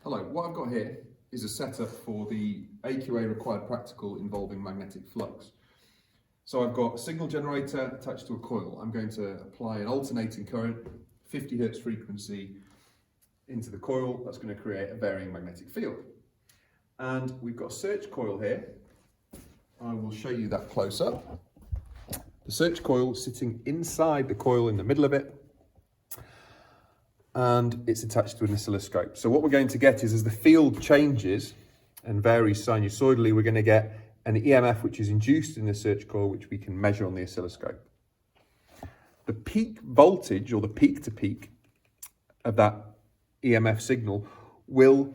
Hello, what I've got here is a setup for the AQA required practical involving magnetic flux. So I've got a signal generator attached to a coil. I'm going to apply an alternating current, 50 Hertz frequency into the coil. That's going to create a varying magnetic field. And we've got a search coil here. I will show you that close up. The search coil sitting inside the coil in the middle of it, and it's attached to an oscilloscope. So what we're going to get is, as the field changes and varies sinusoidally, we're going to get an EMF which is induced in the search coil, which we can measure on the oscilloscope. The peak voltage, or the peak to peak of that EMF signal, will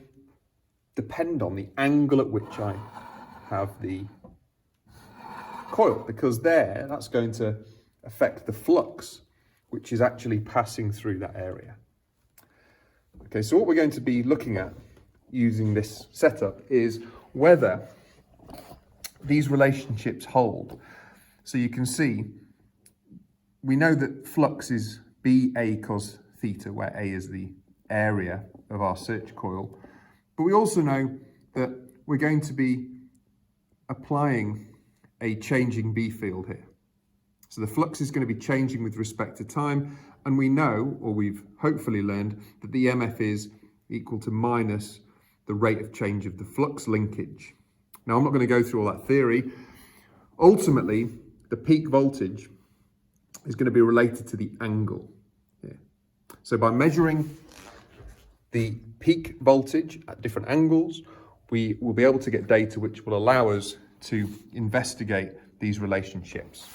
depend on the angle at which I have the coil, because that's going to affect the flux which is actually passing through that area. Okay, so what we're going to be looking at using this setup is whether these relationships hold. So you can see, we know that flux is BA cos theta, where A is the area of our search coil. But we also know that we're going to be applying a changing B field here. So the flux is going to be changing with respect to time, and we know, or we've hopefully learned, that the EMF is equal to minus the rate of change of the flux linkage. Now, I'm not going to go through all that theory. Ultimately, the peak voltage is going to be related to the angle here. So by measuring the peak voltage at different angles, we will be able to get data which will allow us to investigate these relationships.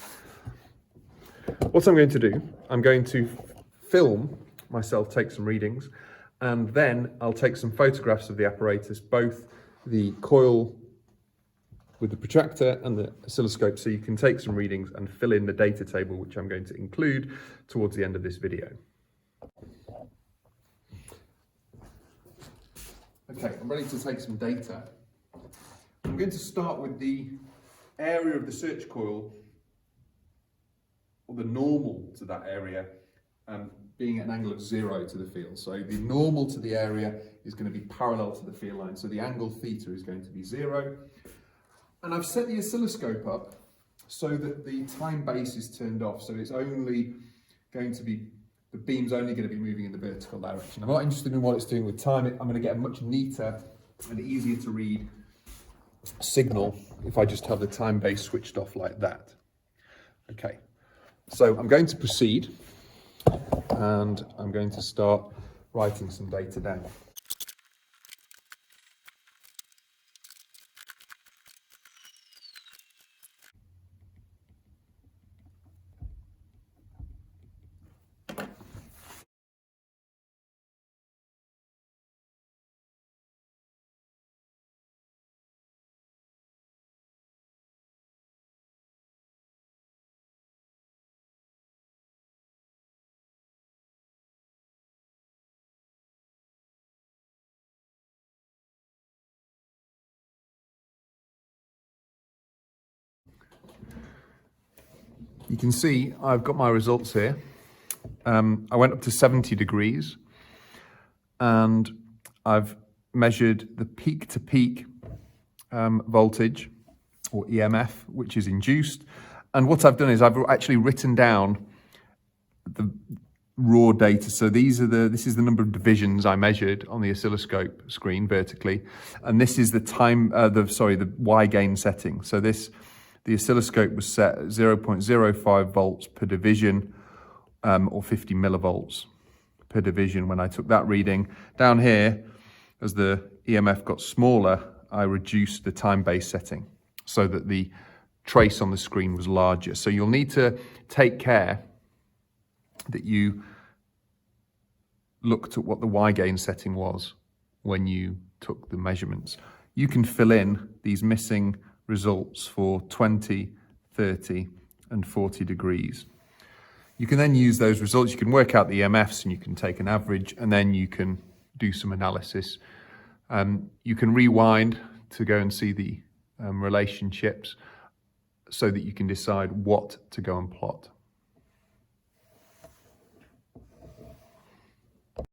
What I'm going to do, I'm going to film myself take some readings, and then I'll take some photographs of the apparatus, both the coil with the protractor and the oscilloscope, so you can take some readings and fill in the data table, which I'm going to include towards the end of this video. Okay, I'm ready to take some data. I'm going to start with the area of the search coil, or the normal to that area, being at an angle of 0 to the field. So the normal to the area is going to be parallel to the field line. So the angle theta is going to be 0. And I've set the oscilloscope up so that the time base is turned off. So it's only going to be, the beam's only going to be moving in the vertical direction. I'm not interested in what it's doing with time. I'm going to get a much neater and easier to read signal if I just have the time base switched off like that. Okay. So I'm going to proceed, and I'm going to start writing some data down. You can see I've got my results here. I went up to 70 degrees, and I've measured the peak to peak voltage, or EMF, which is induced. And what I've done is I've actually written down the raw data. So this is the number of divisions I measured on the oscilloscope screen vertically, and this is the time, the Y gain setting. So the oscilloscope was set at 0.05 volts per division, or 50 millivolts per division when I took that reading. Down here, as the EMF got smaller, I reduced the time base setting so that the trace on the screen was larger. So you'll need to take care that you looked at what the Y gain setting was when you took the measurements. You can fill in these missing results for 20, 30 and 40 degrees. You can then use those results, you can work out the EMFs, and you can take an average, and then you can do some analysis. You can rewind to go and see the relationships so that you can decide what to go and plot.